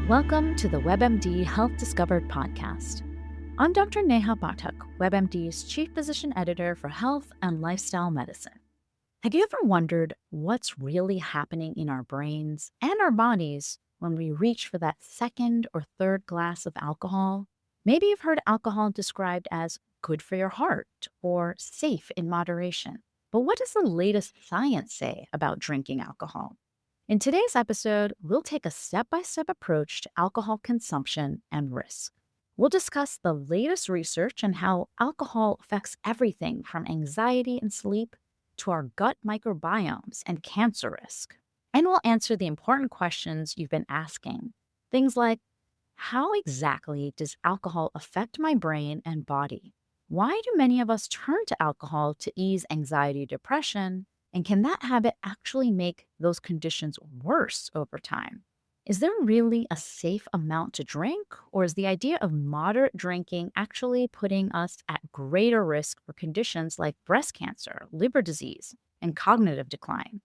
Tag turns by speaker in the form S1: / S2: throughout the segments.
S1: Welcome to the WebMD Health Discovered podcast. I'm Dr. Neha Pathak, WebMD's Chief Physician Editor for Health and Lifestyle Medicine. Have you ever wondered what's really happening in our brains and our bodies when we reach for that second or third glass of alcohol? Maybe you've heard alcohol described as good for your heart or safe in moderation. But what does the latest science say about drinking alcohol? In today's episode, we'll take a step-by-step approach to alcohol consumption and risk. We'll discuss the latest research on how alcohol affects everything from anxiety and sleep to our gut microbiomes and cancer risk. And we'll answer the important questions you've been asking. Things like, how exactly does alcohol affect my brain and body? Why do many of us turn to alcohol to ease anxiety, depression? And can that habit actually make those conditions worse over time? Is there really a safe amount to drink, or is the idea of moderate drinking actually putting us at greater risk for conditions like breast cancer, liver disease, and cognitive decline?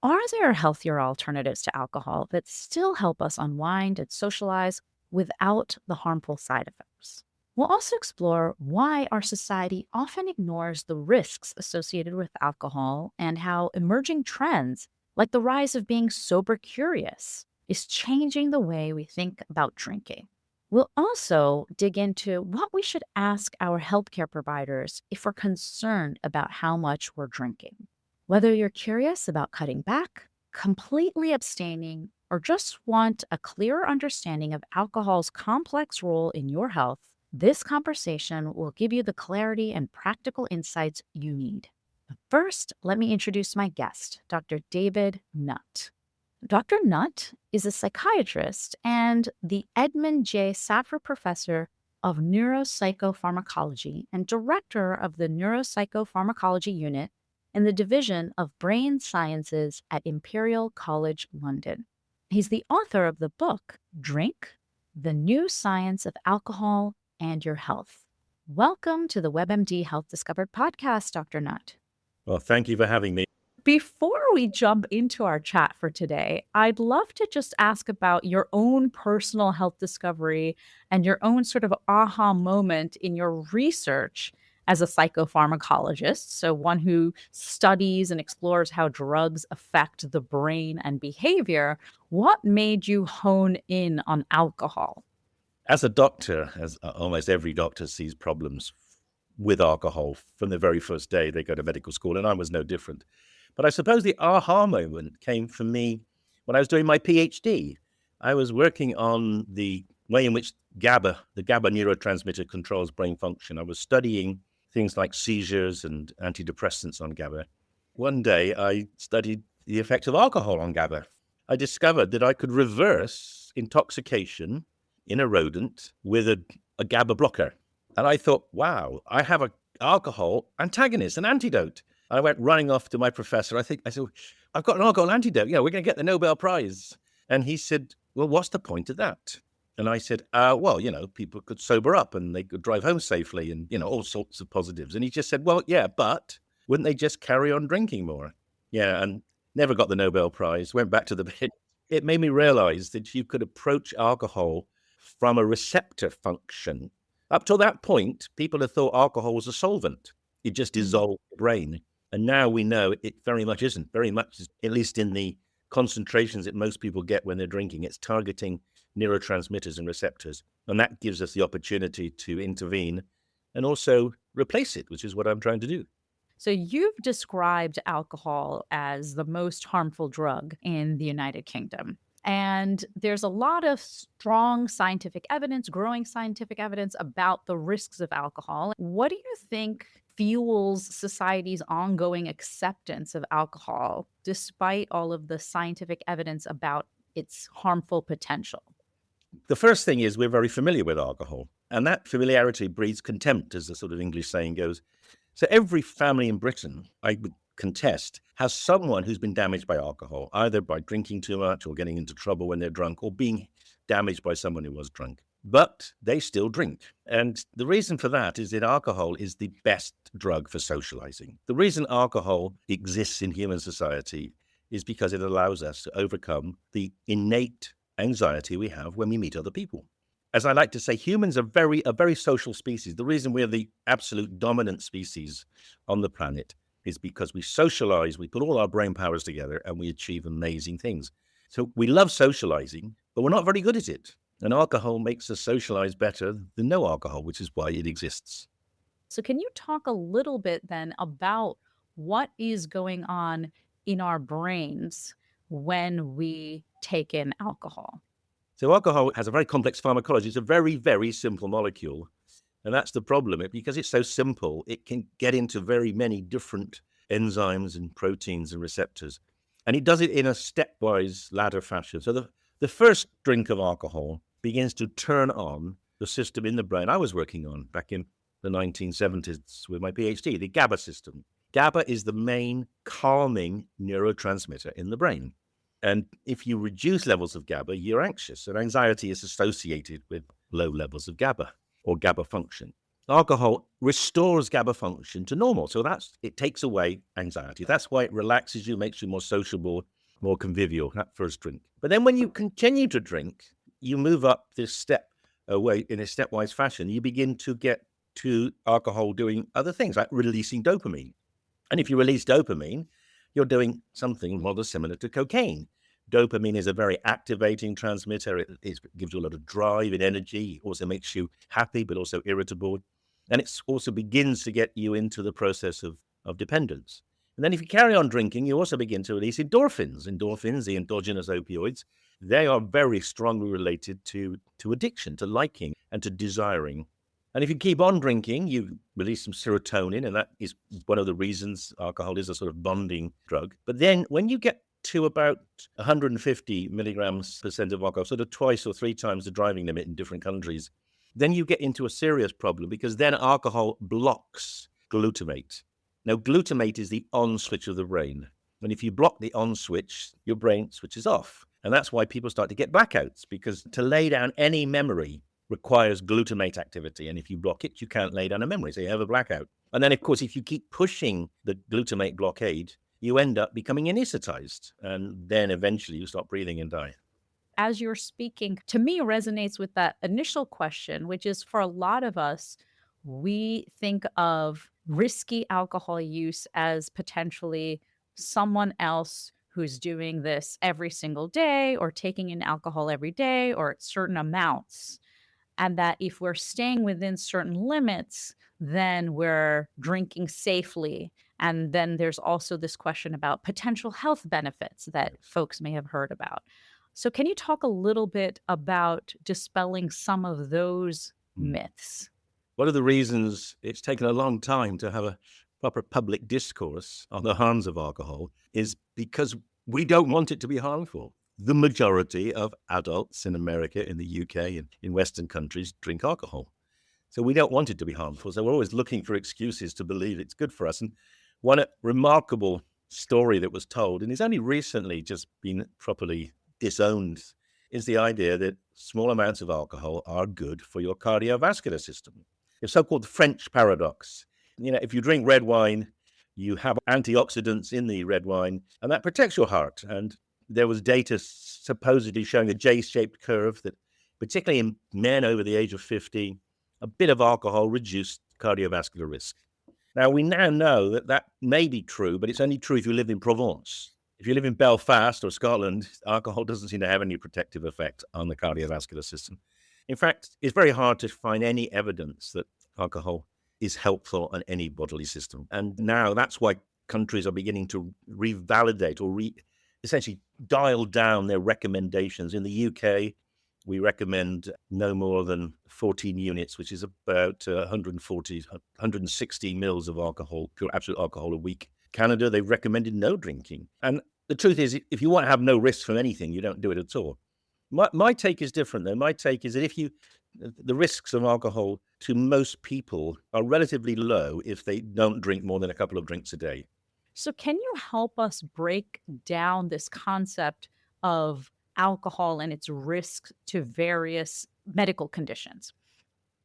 S1: Are there healthier alternatives to alcohol that still help us unwind and socialize without the harmful side effects? We'll also explore why our society often ignores the risks associated with alcohol and how emerging trends, like the rise of being sober curious, is changing the way we think about drinking. We'll also dig into what we should ask our healthcare providers if we're concerned about how much we're drinking. Whether you're curious about cutting back, completely abstaining, or just want a clearer understanding of alcohol's complex role in your health, this conversation will give you the clarity and practical insights you need. But first, let me introduce my guest, Dr. David Nutt. Dr. Nutt is a psychiatrist and the Edmund J. Safra Professor of Neuropsychopharmacology and Director of the Neuropsychopharmacology Unit in the Division of Brain Sciences at Imperial College London. He's the author of the book, Drink, The New Science of Alcohol and Your Health. Welcome to the WebMD Health Discovered podcast, Dr. Nutt.
S2: Well, thank you for having me.
S1: Before we jump into our chat for today, I'd love to just ask about your own personal health discovery and your own sort of aha moment in your research as a psychopharmacologist, so one who studies and explores how drugs affect the brain and behavior. What made you hone in on alcohol?
S2: As a doctor, as almost every doctor sees problems with alcohol from the very first day they go to medical school, and I was no different. But I suppose the aha moment came for me when I was doing my PhD. I was working on the way in which GABA, the GABA neurotransmitter, controls brain function. I was studying things like seizures and antidepressants on GABA. One day, I studied the effect of alcohol on GABA. I discovered that I could reverse intoxication in a rodent with a GABA blocker. And I thought, wow, I have an alcohol antagonist, an antidote. I went running off to my professor. I said, I've got an alcohol antidote. We're going to get the Nobel Prize. And he said, well, what's the point of that? And I said, well, people could sober up and they could drive home safely and, all sorts of positives. And he just said, well, yeah, but wouldn't they just carry on drinking more? Yeah, and never got the Nobel Prize, went back to the bed. It made me realize that you could approach alcohol from a receptor function. Up till that point, people had thought alcohol was a solvent. It just dissolved the brain. And now we know it very much isn't. Very much, at least in the concentrations that most people get when they're drinking, it's targeting neurotransmitters and receptors. And that gives us the opportunity to intervene and also replace it, which is what I'm trying to do.
S1: So you've described alcohol as the most harmful drug in the United Kingdom. And there's a lot of strong scientific evidence, growing scientific evidence about the risks of alcohol. What do you think fuels society's ongoing acceptance of alcohol, despite all of the scientific evidence about its harmful potential?
S2: The first thing is we're very familiar with alcohol, and that familiarity breeds contempt, as the sort of English saying goes. So every family in Britain, I would contest, has someone who's been damaged by alcohol, either by drinking too much or getting into trouble when they're drunk or being damaged by someone who was drunk. But they still drink. And the reason for that is that alcohol is the best drug for socializing. The reason alcohol exists in human society is because it allows us to overcome the innate anxiety we have when we meet other people. As I like to say, humans are a very social species. The reason we're the absolute dominant species on the planet is because we socialize, we put all our brain powers together, and we achieve amazing things. So we love socializing, but we're not very good at it. And alcohol makes us socialize better than no alcohol, which is why it exists.
S1: So, can you talk a little bit then about what is going on in our brains when we take in alcohol?
S2: So alcohol has a very complex pharmacology. It's a very, very simple molecule. And that's the problem. Because it's so simple, it can get into very many different enzymes and proteins and receptors. And it does it in a stepwise ladder fashion. So the first drink of alcohol begins to turn on the system in the brain I was working on back in the 1970s with my PhD, the GABA system. GABA is the main calming neurotransmitter in the brain. And if you reduce levels of GABA, you're anxious. And anxiety is associated with low levels of GABA or GABA function. Alcohol restores GABA function to normal. So it takes away anxiety. That's why it relaxes you, makes you more sociable, more convivial, that first drink. But then when you continue to drink, you move up this step away in a stepwise fashion. You begin to get to alcohol doing other things like releasing dopamine. And if you release dopamine, you're doing something rather similar to cocaine. Dopamine is a very activating transmitter. It gives you a lot of drive and energy. It also makes you happy, but also irritable. And it also begins to get you into the process of dependence. And then if you carry on drinking, you also begin to release endorphins. Endorphins, the endogenous opioids, they are very strongly related to addiction, to liking and to desiring. And if you keep on drinking, you release some serotonin, and that is one of the reasons alcohol is a sort of bonding drug. But then when you get to about 150 milligrams percent of alcohol, sort of twice or three times the driving limit in different countries, then you get into a serious problem because then alcohol blocks glutamate. Now, glutamate is the on switch of the brain. And if you block the on switch, your brain switches off. And that's why people start to get blackouts, because to lay down any memory requires glutamate activity. And if you block it, you can't lay down a memory. So you have a blackout. And then, of course, if you keep pushing the glutamate blockade, you end up becoming anesthetized. And then eventually you stop breathing and die.
S1: As you're speaking, to me, resonates with that initial question, which is for a lot of us, we think of risky alcohol use as potentially someone else who's doing this every single day or taking in alcohol every day or at certain amounts. And that if we're staying within certain limits, then we're drinking safely. And then there's also this question about potential health benefits that folks may have heard about. So, can you talk a little bit about dispelling some of those myths?
S2: One of the reasons it's taken a long time to have a proper public discourse on the harms of alcohol is because we don't want it to be harmful. The majority of adults in America, in the UK, and in Western countries drink alcohol. So we don't want it to be harmful. So we're always looking for excuses to believe it's good for us. And one remarkable story that was told, and it's only recently just been properly disowned, is the idea that small amounts of alcohol are good for your cardiovascular system. It's so-called French paradox. If you drink red wine, you have antioxidants in the red wine, and that protects your heart. And there was data supposedly showing a J-shaped curve that, particularly in men over the age of 50, a bit of alcohol reduced cardiovascular risk. Now, we now know that that may be true, but it's only true if you live in Provence. If you live in Belfast or Scotland, alcohol doesn't seem to have any protective effect on the cardiovascular system. In fact, it's very hard to find any evidence that alcohol is helpful on any bodily system. And now that's why countries are beginning to revalidate or essentially dial down their recommendations. In the UK, we recommend no more than 14 units, which is about 160 mils of alcohol, pure absolute alcohol a week. Canada, they've recommended no drinking. And the truth is, if you want to have no risk from anything, you don't do it at all. My take is different, though. My take is that the risks of alcohol to most people are relatively low if they don't drink more than a couple of drinks a day.
S1: So, can you help us break down this concept of alcohol and its risks to various medical conditions?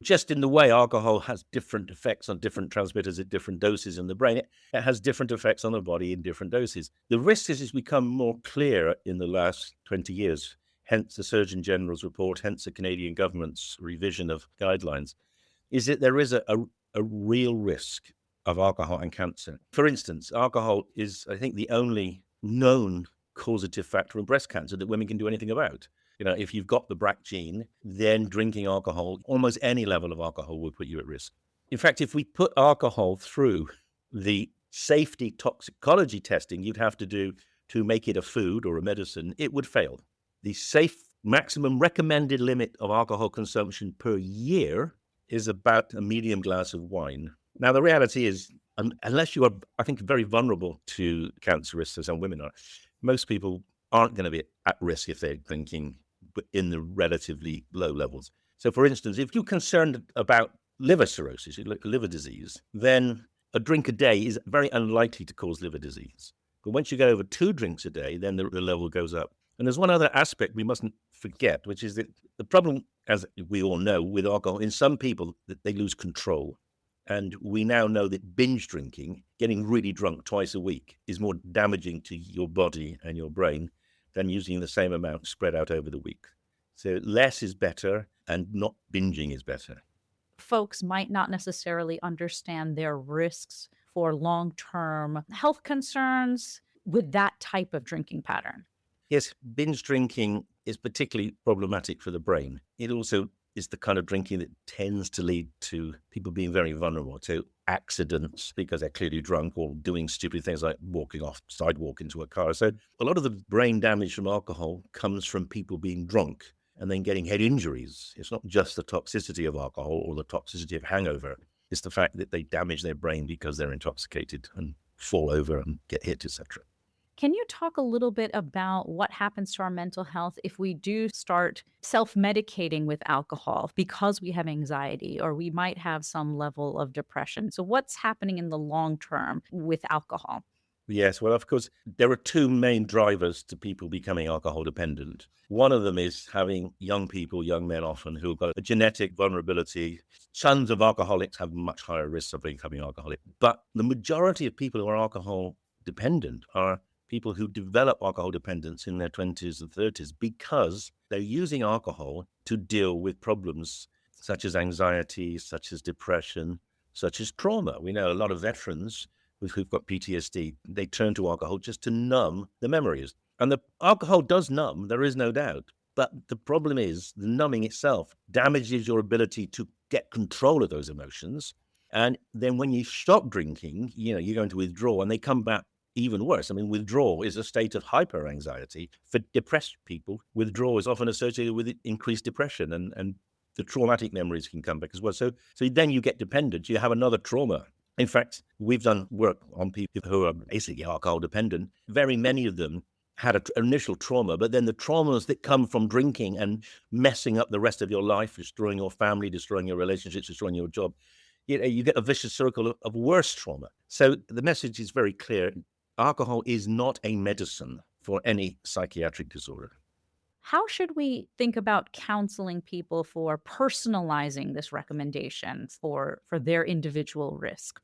S2: Just in the way alcohol has different effects on different transmitters at different doses in the brain, it has different effects on the body in different doses. The risk has become more clear in the last 20 years. hence the Surgeon General's report, hence the Canadian government's revision of guidelines, is that there is a real risk of alcohol and cancer. For instance, alcohol is, I think, the only known causative factor in breast cancer that women can do anything about. If you've got the BRCA gene, then drinking alcohol, almost any level of alcohol, will put you at risk. In fact, if we put alcohol through the safety toxicology testing you'd have to do to make it a food or a medicine, it would fail. The safe maximum recommended limit of alcohol consumption per year is about a medium glass of wine. Now, the reality is, unless you are, I think, very vulnerable to cancer risks, as some women are, most people aren't going to be at risk if they're drinking in the relatively low levels. So, for instance, if you're concerned about liver cirrhosis, liver disease, then a drink a day is very unlikely to cause liver disease. But once you go over 2 drinks a day, then the level goes up. And there's one other aspect we mustn't forget, which is that the problem, as we all know, with alcohol, in some people, that they lose control. And we now know that binge drinking, getting really drunk twice a week, is more damaging to your body and your brain than using the same amount spread out over the week. So less is better, and not binging is better.
S1: Folks might not necessarily understand their risks for long-term health concerns with that type of drinking pattern.
S2: Yes, binge drinking is particularly problematic for the brain. It also is the kind of drinking that tends to lead to people being very vulnerable to accidents because they're clearly drunk or doing stupid things like walking off sidewalk into a car. So a lot of the brain damage from alcohol comes from people being drunk and then getting head injuries. It's not just the toxicity of alcohol or the toxicity of hangover. It's the fact that they damage their brain because they're intoxicated and fall over and get hit, etc.
S1: Can you talk a little bit about what happens to our mental health if we do start self-medicating with alcohol because we have anxiety or we might have some level of depression? So what's happening in the long term with alcohol?
S2: Yes, well, of course, there are 2 main drivers to people becoming alcohol dependent. One of them is having young people, young men often, who've got a genetic vulnerability. Sons of alcoholics have much higher risks of becoming alcoholic. But the majority of people who are alcohol dependent are people who develop alcohol dependence in their 20s and 30s because they're using alcohol to deal with problems such as anxiety, such as depression, such as trauma. We know a lot of veterans who've got PTSD, they turn to alcohol just to numb the memories. And the alcohol does numb, there is no doubt. But the problem is the numbing itself damages your ability to get control of those emotions. And then when you stop drinking, you're going to withdraw and they come back even worse. I mean, withdrawal is a state of hyper-anxiety. For depressed people, withdrawal is often associated with increased depression and the traumatic memories can come back as well. So then you get dependent. You have another trauma. In fact, we've done work on people who are basically alcohol dependent. Very many of them had an initial trauma, but then the traumas that come from drinking and messing up the rest of your life, destroying your family, destroying your relationships, destroying your job, you get a vicious circle of worse trauma. So the message is very clear. Alcohol is not a medicine for any psychiatric disorder.
S1: How should we think about counseling people for personalizing this recommendation for their individual risk?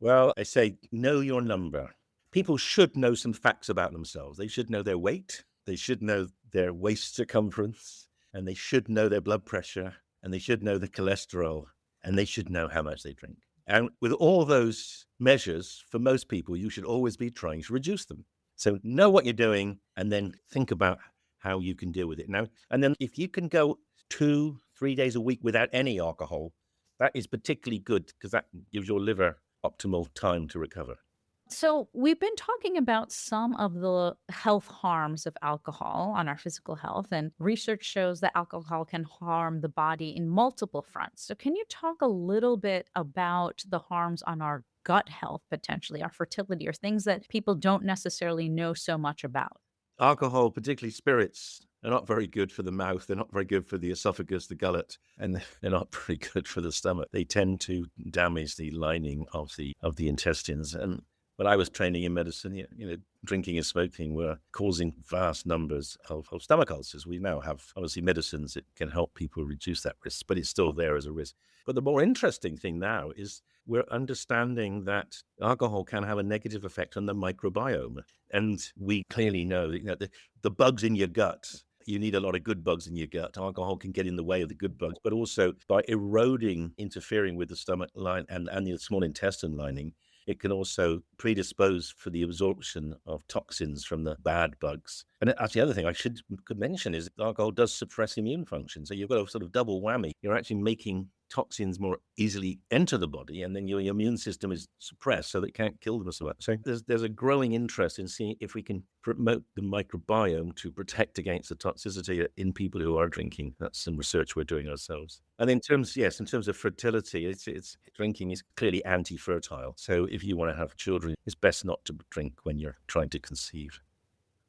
S2: Well, I say know your number. People should know some facts about themselves. They should know their weight, they should know their waist circumference, and they should know their blood pressure, and they should know the cholesterol, and they should know how much they drink. And with all those measures, for most people, you should always be trying to reduce them. So know what you're doing and then think about how you can deal with it. Now, and then if you can go 2-3 days a week without any alcohol, that is particularly good because that gives your liver optimal time to recover.
S1: So, we've been talking about some of the health harms of alcohol on our physical health, and research shows that alcohol can harm the body in multiple fronts. So, can you talk a little bit about the harms on our gut health, potentially, our fertility, or things that people don't necessarily know so much about?
S2: Alcohol, particularly spirits, are not very good for the mouth. They're not very good for the esophagus, the gullet, and they're not very good for the stomach. They tend to damage the lining of the intestines. And when I was training in medicine, drinking and smoking were causing vast numbers of stomach ulcers. We now have, obviously, medicines that can help people reduce that risk, but it's still there as a risk. But the more interesting thing now is we're understanding that alcohol can have a negative effect on the microbiome. And we clearly know that the bugs in your gut, you need a lot of good bugs in your gut. Alcohol can get in the way of the good bugs, but also by eroding, interfering with the stomach line and the small intestine lining, it can also predispose for the absorption of toxins from the bad bugs. And actually, the other thing I could mention is alcohol does suppress immune function. So you've got a sort of double whammy. You're actually making toxins more easily enter the body, and then your immune system is suppressed so that it can't kill them as well. So there's a growing interest in seeing if we can promote the microbiome to protect against the toxicity in people who are drinking. That's some research we're doing ourselves. And in terms of fertility, it's drinking is clearly anti-fertile. So if you want to have children, it's best not to drink when you're trying to conceive.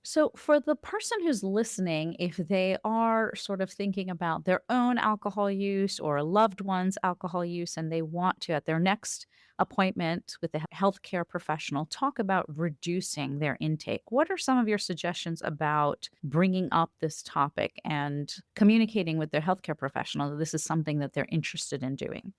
S1: So, for the person who's listening, if they are sort of thinking about their own alcohol use or a loved one's alcohol use, and they want to, at their next appointment with a healthcare professional, talk about reducing their intake, what are some of your suggestions about bringing up this topic and communicating with their healthcare professional that this is something that they're interested in doing?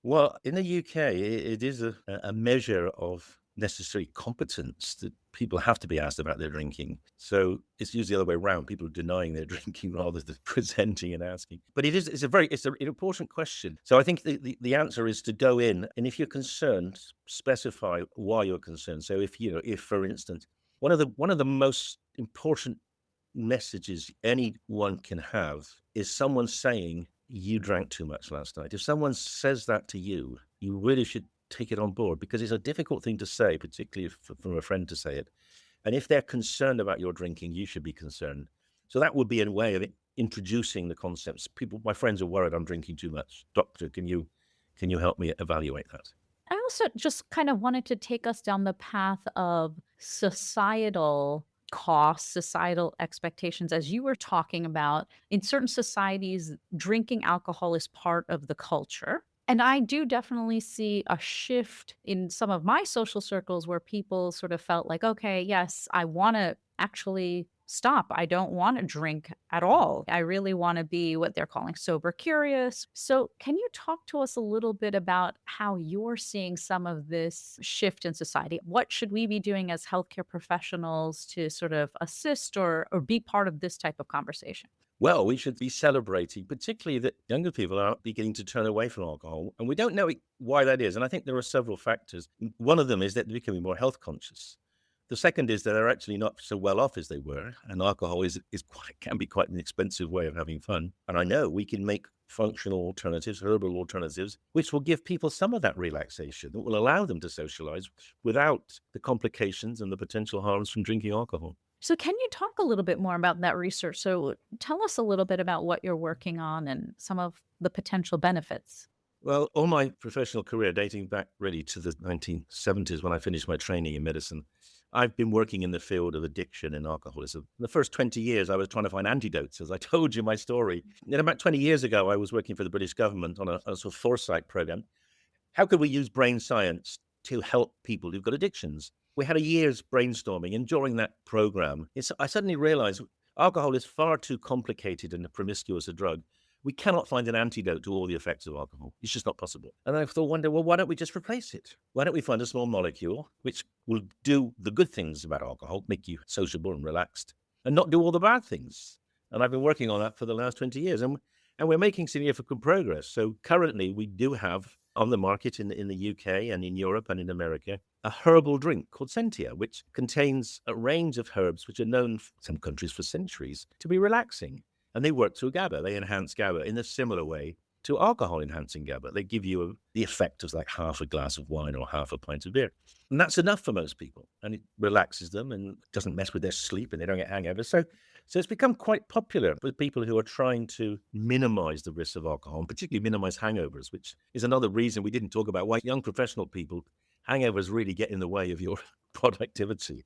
S2: Well, in the UK, it is a measure of necessary competence that people have to be asked about their drinking. So it's usually the other way around. People are denying their drinking rather than presenting and asking. But it's an important question. So I think the answer is to go in, and if you're concerned, specify why you're concerned. So if for instance, one of the most important messages anyone can have is someone saying, you drank too much last night. If someone says that to you, you really should take it on board, because it's a difficult thing to say, particularly from a friend to say it. And if they're concerned about your drinking, you should be concerned. So that would be a way of introducing the concepts. My friends are worried I'm drinking too much. Doctor, can you help me evaluate that?
S1: I also just kind of wanted to take us down the path of societal costs, societal expectations. As you were talking about, in certain societies, drinking alcohol is part of the culture. And I do definitely see a shift in some of my social circles where people sort of felt like, okay, yes, I want to actually stop. I don't want to drink at all. I really want to be what they're calling sober curious. So, can you talk to us a little bit about how you're seeing some of this shift in society? What should we be doing as healthcare professionals to sort of assist or be part of this type of conversation?
S2: Well, we should be celebrating, particularly that younger people are beginning to turn away from alcohol. And we don't know why that is. And I think there are several factors. One of them is that they're becoming more health conscious. The second is that they're actually not so well off as they were. And alcohol can be quite an expensive way of having fun. And I know we can make functional alternatives, herbal alternatives, which will give people some of that relaxation, that will allow them to socialize without the complications and the potential harms from drinking alcohol.
S1: So, can you talk a little bit more about that research? So, tell us a little bit about what you're working on and some of the potential benefits.
S2: Well, all my professional career, dating back really to the 1970s when I finished my training in medicine, I've been working in the field of addiction and alcoholism. In the first 20 years, I was trying to find antidotes, as I told you my story. And about 20 years ago, I was working for the British government on a sort of foresight program. How could we use brain science to help people who've got addictions? We had a year's brainstorming, and during that program, I suddenly realized alcohol is far too complicated and promiscuous a drug. We cannot find an antidote to all the effects of alcohol. It's just not possible. And I wonder, well, why don't we just replace it? Why don't we find a small molecule which will do the good things about alcohol, make you sociable and relaxed, and not do all the bad things? And I've been working on that for the last 20 years, and we're making significant progress. So currently, we do have on the market in the UK and in Europe and in America a herbal drink called Sentia, which contains a range of herbs which are known in some countries for centuries to be relaxing. And they work through GABA. They enhance GABA in a similar way to alcohol enhancing GABA. They give you the effect of like half a glass of wine or half a pint of beer. And that's enough for most people. And it relaxes them and doesn't mess with their sleep and they don't get hangovers. So it's become quite popular with people who are trying to minimize the risks of alcohol and particularly minimize hangovers, which is another reason we didn't talk about why young professional people, hangovers really get in the way of your productivity.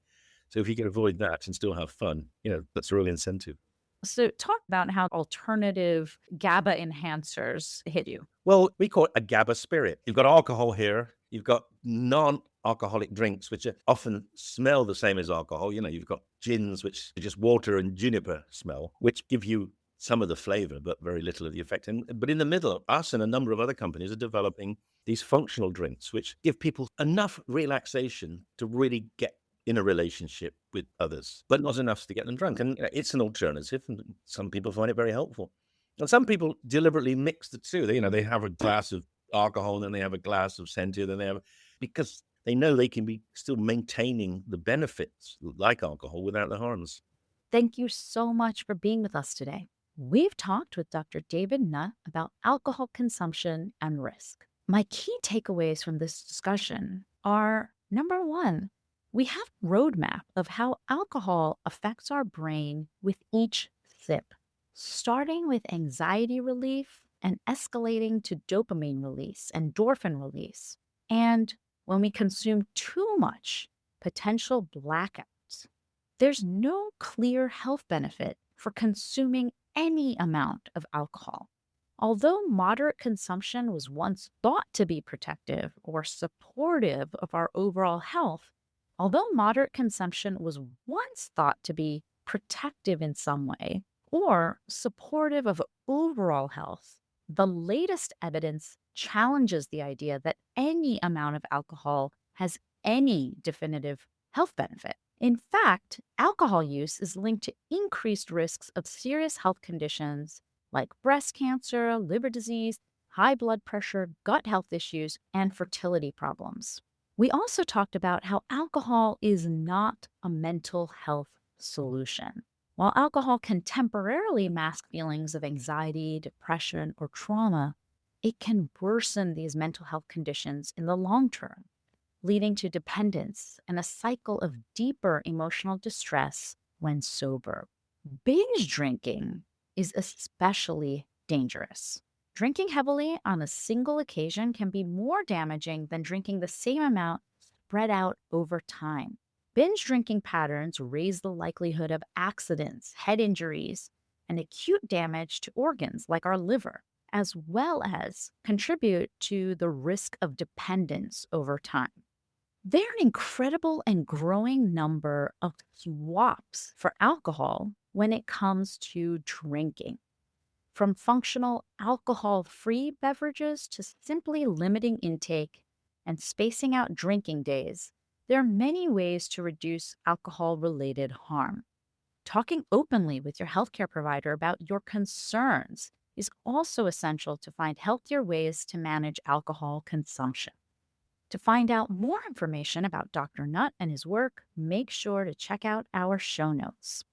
S2: So if you can avoid that and still have fun, that's a real incentive.
S1: So, talk about how alternative GABA enhancers hit you.
S2: Well, we call it a GABA spirit. You've got alcohol here. You've got non-alcoholic drinks, which often smell the same as alcohol. You've got gins, which are just water and juniper smell, which give you some of the flavor, but very little of the effect. But in the middle, us and a number of other companies are developing these functional drinks, which give people enough relaxation to really get in a relationship with others, but not enough to get them drunk. And it's an alternative, and some people find it very helpful. And some people deliberately mix the two. They have a glass of alcohol, and then they have a glass of Sentia, then they have, because they know they can be still maintaining the benefits like alcohol without the harms.
S1: Thank you so much for being with us today. We've talked with Dr. David Nutt about alcohol consumption and risk. My key takeaways from this discussion are, number one, we have a roadmap of how alcohol affects our brain with each sip, starting with anxiety relief and escalating to dopamine release, endorphin release. And when we consume too much, potential blackouts. There's no clear health benefit for consuming any amount of alcohol. Although moderate consumption was once thought to be protective or supportive of our overall health, although moderate consumption was once thought to be protective in some way or supportive of overall health, the latest evidence challenges the idea that any amount of alcohol has any definitive health benefit. In fact, alcohol use is linked to increased risks of serious health conditions like breast cancer, liver disease, high blood pressure, gut health issues, and fertility problems. We also talked about how alcohol is not a mental health solution. While alcohol can temporarily mask feelings of anxiety, depression, or trauma, it can worsen these mental health conditions in the long term, leading to dependence and a cycle of deeper emotional distress when sober. Binge drinking is especially dangerous. Drinking heavily on a single occasion can be more damaging than drinking the same amount spread out over time. Binge drinking patterns raise the likelihood of accidents, head injuries, and acute damage to organs like our liver, as well as contribute to the risk of dependence over time. There are an incredible and growing number of swaps for alcohol when it comes to drinking. From functional alcohol-free beverages to simply limiting intake and spacing out drinking days, there are many ways to reduce alcohol-related harm. Talking openly with your healthcare provider about your concerns is also essential to find healthier ways to manage alcohol consumption. To find out more information about Dr. Nutt and his work, make sure to check out our show notes.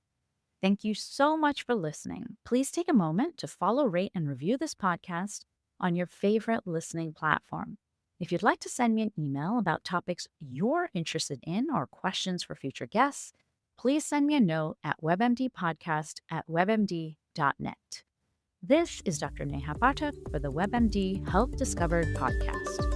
S1: Thank you so much for listening. Please take a moment to follow, rate, and review this podcast on your favorite listening platform. If you'd like to send me an email about topics you're interested in or questions for future guests, please send me a note at webmdpodcast@webmd.net. This is Dr. Neha Pathak for the WebMD Health Discovered podcast.